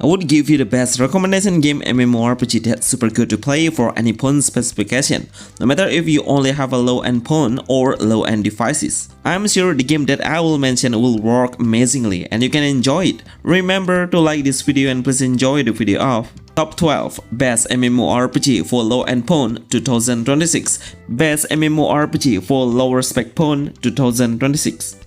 I would give you the best recommendation game MMORPG that's super good to play for any phone specification, no matter if you only have a low-end phone or low-end devices. I'm sure the game that I will mention will work amazingly and you can enjoy it. Remember to like this video and please enjoy the video of Top 12 Best MMORPG for Low-End Phone 2026. Best MMORPG for Lower Spec Phone 2026.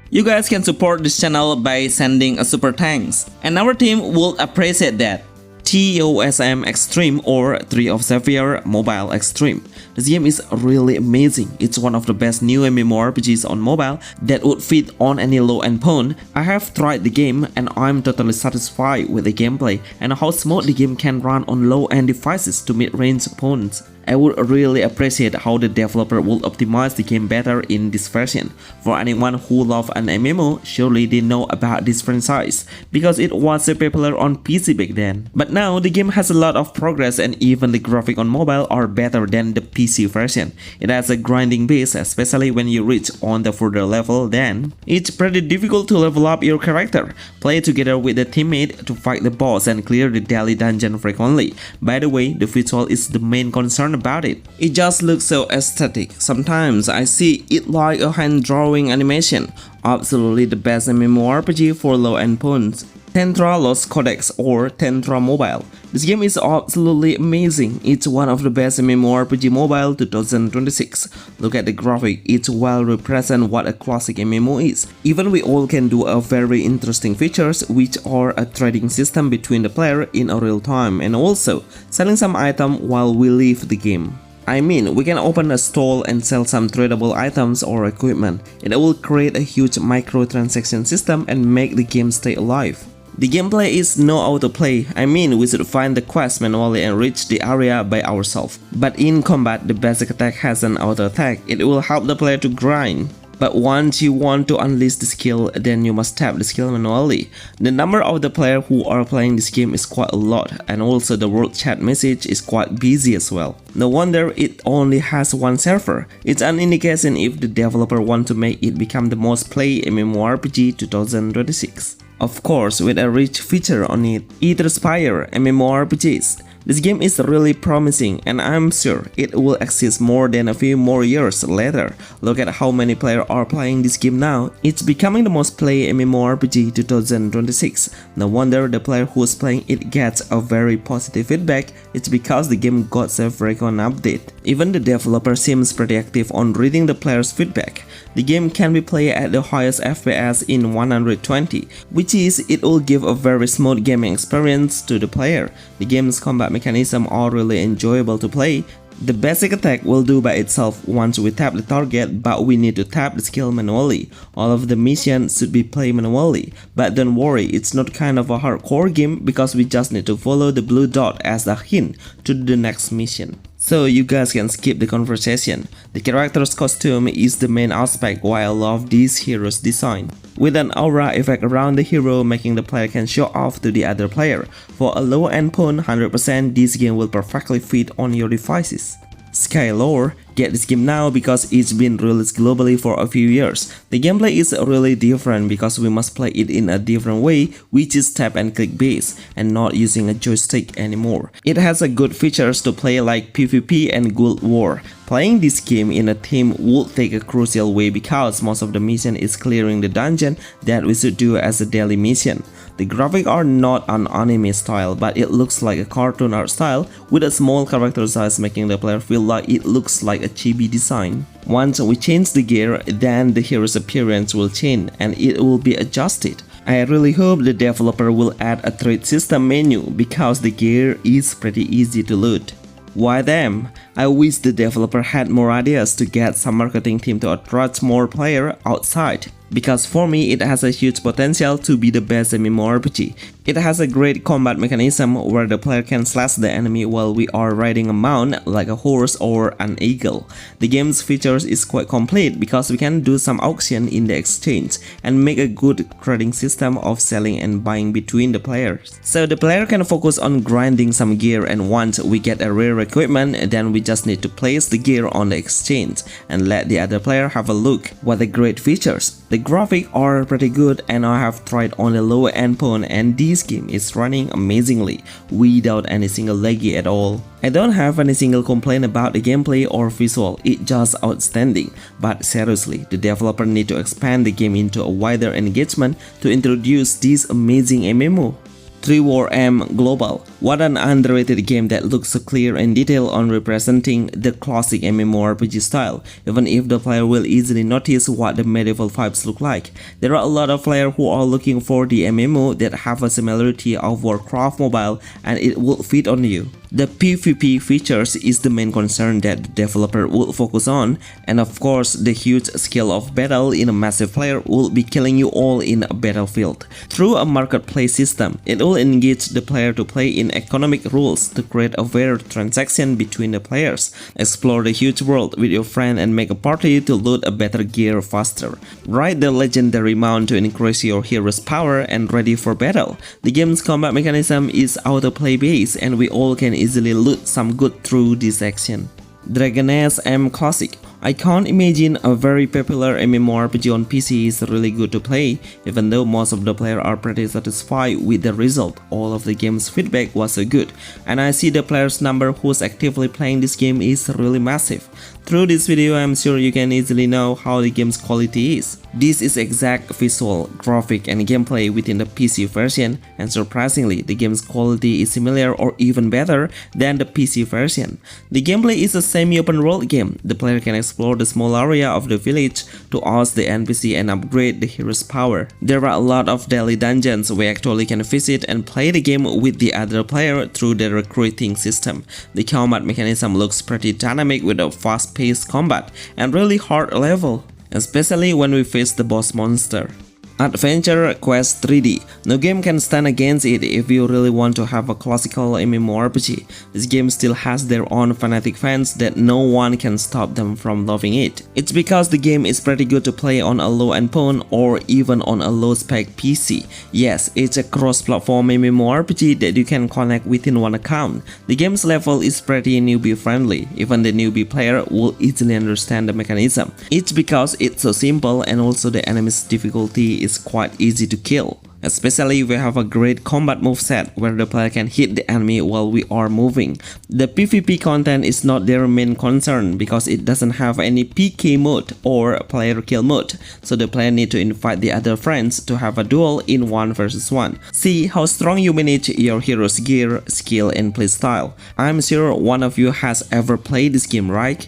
You guys can support this channel by sending a super thanks, and our team will appreciate that. TOSM Extreme or 3 of Xavier Mobile Extreme. This game is really amazing. It's one of the best new MMORPGs on mobile that would fit on any low-end phone. I have tried the game and I'm totally satisfied with the gameplay and how smooth the game can run on low-end devices to mid-range phones. I would really appreciate how the developer will optimize the game better in this version. For anyone who loves an MMO, surely they know about this franchise because it was so popular on PC back then. But now the game has a lot of progress and even the graphics on mobile are better than the PC version. It has a grinding base, especially when you reach on the further level. Then it's pretty difficult to level up your character. Play together with a teammate to fight the boss and clear the daily dungeon frequently. By the way, the visual is the main concern about it. It just looks so aesthetic. Sometimes I see it like a hand drawing animation. Absolutely the best MMORPG for low-end phones. Tentra Lost Codex or Tentra Mobile. This game is absolutely amazing. It's one of the best MMORPG mobile 2026. Look at the graphic, it well represents what a classic MMO is. Even we all can do a very interesting features which are a trading system between the player in a real time and also selling some item while we leave the game. I mean, we can open a stall and sell some tradable items or equipment. It will create a huge microtransaction system and make the game stay alive. The gameplay is no autoplay. I mean, we should find the quest manually and reach the area by ourselves. But in combat, the basic attack has an auto attack. It will help the player to grind. But once you want to unleash the skill, then you must tap the skill manually. The number of the players who are playing this game is quite a lot, and also the world chat message is quite busy as well. No wonder it only has one server. It's an indication if the developer want to make it become the most played MMORPG 2026. Of course, with a rich feature on it, Etherspire MMORPGs. This game is really promising and I'm sure it will exist more than a few more years later. Look at how many players are playing this game now. It's becoming the most played MMORPG 2026. No wonder the player who's playing it gets a very positive feedback. It's because the game got a frequent update. Even the developer seems pretty active on reading the players' feedback. The game can be played at the highest FPS in 120, which is it will give a very smooth gaming experience to the player. The game's combat mechanism are really enjoyable to play. The basic attack will do by itself once we tap the target, but we need to tap the skill manually. All of the missions should be played manually, but don't worry, it's not kind of a hardcore game because we just need to follow the blue dot as a hint to the next mission. So you guys can skip the conversation. The character's costume is the main aspect why I love this hero's design. With an aura effect around the hero making the player can show off to the other player. For a low-end phone, 100% this game will perfectly fit on your devices. Skyore. Get this game now because it's been released globally for a few years. The gameplay is really different because we must play it in a different way, which is tap and click based and not using a joystick anymore. It has a good features to play like PvP and Guild War. Playing this game in a team would take a crucial way because most of the mission is clearing the dungeon that we should do as a daily mission. The graphics are not an anime style, but it looks like a cartoon art style with a small character size making the player feel like it looks like a chibi design. Once we change the gear, then the hero's appearance will change and it will be adjusted. I really hope the developer will add a trade system menu because the gear is pretty easy to loot. Why them? I wish the developer had more ideas to get some marketing team to attract more players outside. Because for me it has a huge potential to be the best MMORPG. It has a great combat mechanism where the player can slash the enemy while we are riding a mount like a horse or an eagle. The game's features is quite complete because we can do some auction in the exchange and make a good trading system of selling and buying between the players. So the player can focus on grinding some gear, and once we get a rare equipment, then we just need to place the gear on the exchange and let the other player have a look. What a great features! The graphics are pretty good and I have tried on the lower end phone and this game is running amazingly without any single laggy at all. I don't have any single complaint about the gameplay or visual, it's just outstanding. But seriously, the developer need to expand the game into a wider engagement to introduce this amazing MMO. 3WarM Global. What an underrated game that looks so clear and detailed on representing the classic MMORPG style, even if the player will easily notice what the medieval vibes look like. There are a lot of players who are looking for the MMO that have a similarity of Warcraft Mobile and it will fit on you. The PvP features is the main concern that the developer will focus on, and of course the huge scale of battle in a massive player will be killing you all in a battlefield. Through a marketplace system, it will engage the player to play in economic rules to create a fair transaction between the players. Explore the huge world with your friend and make a party to loot a better gear faster. Ride the legendary mount to increase your hero's power and ready for battle. The game's combat mechanism is autoplay based and we all can easily loot some good through this action. Dragon's M Classic. I can't imagine a very popular MMORPG on PC is really good to play, even though most of the players are pretty satisfied with the result. All of the game's feedback was so good, and I see the players number who's actively playing this game is really massive. Through this video, I'm sure you can easily know how the game's quality is. This is exact visual, graphic, and gameplay within the PC version, and surprisingly, the game's quality is similar or even better than the PC version. The gameplay is a semi-open world game. The player can explore the small area of the village to oust the NPC and upgrade the hero's power. There are a lot of daily dungeons we actually can visit and play the game with the other player through the recruiting system. The combat mechanism looks pretty dynamic with a fast-paced combat and really hard level, especially when we face the boss monster. Adventure Quest 3D. No game can stand against it if you really want to have a classical MMORPG. This game still has their own fanatic fans that no one can stop them from loving it. It's because the game is pretty good to play on a low-end phone or even on a low-spec PC. Yes, it's a cross-platform MMORPG that you can connect within one account. The game's level is pretty newbie-friendly. Even the newbie player will easily understand the mechanism. It's because it's so simple and also the enemy's difficulty is quite easy to kill. Especially we have a great combat moveset where the player can hit the enemy while we are moving. The PvP content is not their main concern because it doesn't have any PK mode or player kill mode, so the player need to invite the other friends to have a duel in 1 versus 1. See how strong you manage your hero's gear, skill, and playstyle. I'm sure one of you has ever played this game, right?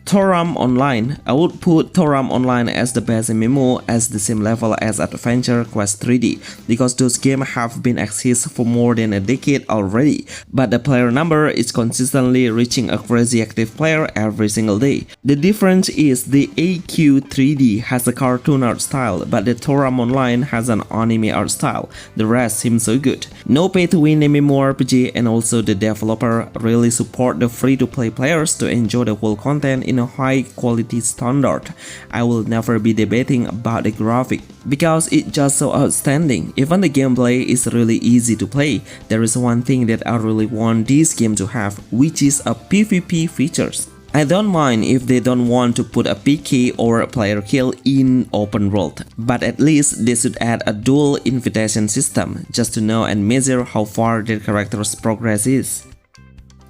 Toram Online. I would put Toram Online as the best MMO as the same level as Adventure Quest 3D because those games have been exist for more than a decade already, but the player number is consistently reaching a crazy active player every single day. The difference is the AQ3D has a cartoon art style, but the Toram Online has an anime art style. The rest seems so good. No pay to win MMORPG, and also the developer really support the free-to-play players to enjoy the whole content in a high quality standard. I will never be debating about the graphic because it's just so outstanding. Even the gameplay is really easy to play. There is one thing that I really want this game to have, which is a PvP features. I don't mind if they don't want to put a PK or a player kill in open world, but at least they should add a dual invitation system just to know and measure how far their character's progress is.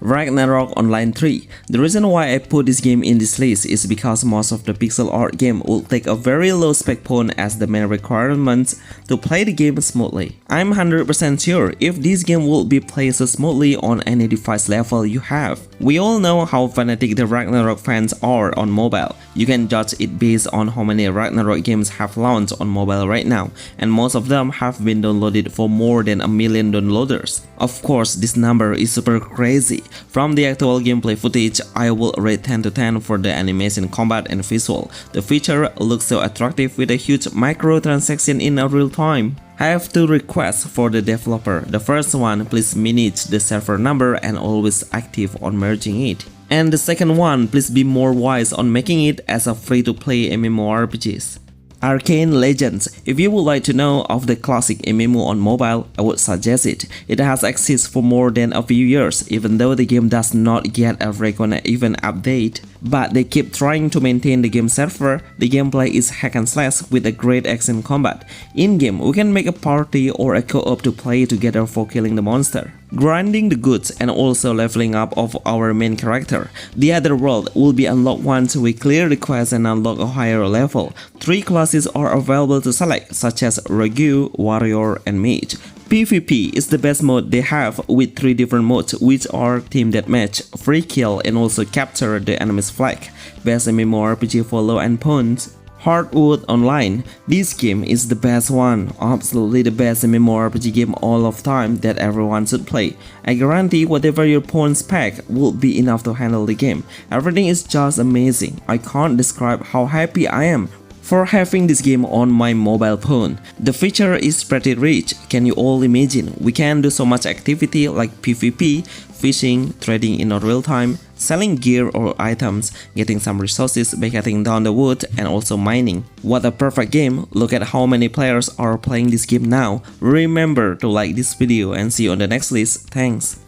Ragnarok Online 3. The reason why I put this game in this list is because most of the pixel art game will take a very low spec phone as the main requirements to play the game smoothly. I'm 100% sure if this game will be played so smoothly on any device level you have. We all know how fanatic the Ragnarok fans are on mobile. You can judge it based on how many Ragnarok games have launched on mobile right now, and most of them have been downloaded for more than 1 million downloaders. Of course, this number is super crazy. From the actual gameplay footage, I will rate 10 to 10 for the animation, combat, and visual. The feature looks so attractive with a huge microtransaction in a real time. I have 2 requests for the developer. The first one, please manage the server number and always active on merging it. And the second one, please be more wise on making it as a free-to-play MMORPGs. Arcane Legends. If you would like to know of the classic MMO on mobile, I would suggest it. It has existed for more than a few years, even though the game does not get a frequent even update. But they keep trying to maintain the game server. The gameplay is hack and slash with a great action combat. In-game, we can make a party or a co-op to play together for killing the monster, grinding the goods, and also leveling up of our main character. The other world will be unlocked once we clear the quest and unlock a higher level. 3 classes are available to select, such as Rogue, Warrior, and Mage. PvP is the best mode they have, with 3 different modes, which are Team Deathmatch, Free Kill, and also Capture the Enemy's Flag. Best MMORPG for low-end phones. Ragnarok Online. This game is the best one, absolutely the best MMORPG game all of time that everyone should play. I guarantee whatever your phone spec will be enough to handle the game. Everything is just amazing. I can't describe how happy I am for having this game on my mobile phone. The feature is pretty rich. Can you all imagine? We can do so much activity like PvP, fishing, trading in real time, selling gear or items, getting some resources by cutting down the wood, and also mining. What a perfect game. Look at how many players are playing this game now. Remember to like this video and see you on the next list. Thanks.